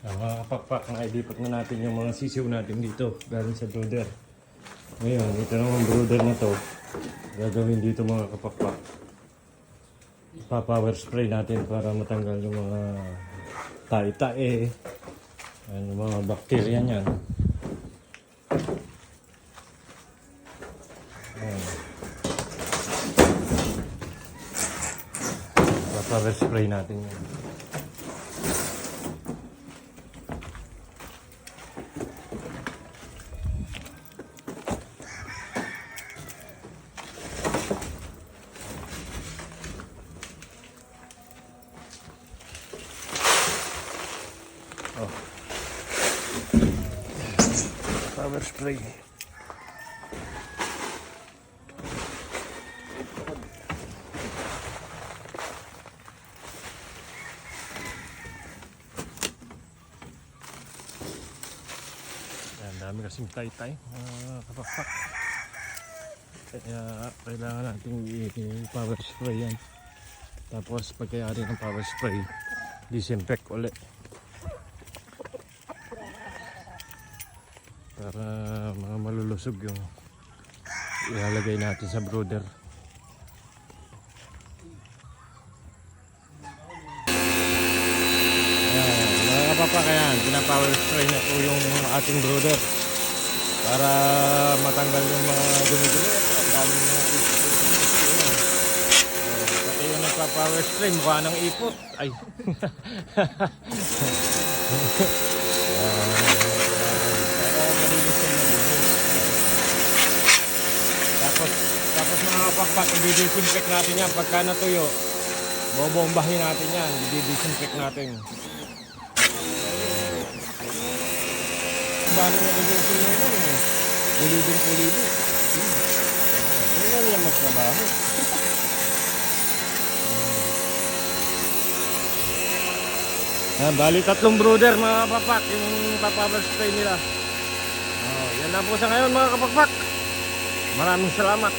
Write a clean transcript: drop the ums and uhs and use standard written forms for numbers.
Mga kapakpak, nailipat na natin yung mga sisiw natin dito galing sa brooder. Ngayon, ito naman brooder na to. Gagawin dito mga kapakpak. Pa-power spray natin para matanggal yung mga tae-tae. Yung mga bakterya niyan. Pa-power spray natin yan. Power spray. Ang dami kasing tay-tay, kapakpak. Kaya kailangan natin i-power spray yan. Tapos pagkayari ng power spray, disinfect ulit. Para mga malulusog yung ilalagay natin sa brooder. Ayan, mga kapakpak, ayan, pinapower spray na po yung ating brooder para matanggal yung mga dumi-dumi. Ang dami na ipot. Pati yung nagpa-power spray, mukha ng ipot. Ay. Tapos mga kapakpak, i-disinfect natin yan. Pagka natuyo, bobombahin natin yan. I-disinfect natin. Bano yung nag-usin nyo yun eh. Ulibin. Ganyan yan magtrabaho. Bali 3 brooder mga kapakpak, yung pa-power spray nila. Yan na po sa ngayon mga kapakpak. Maraming salamat.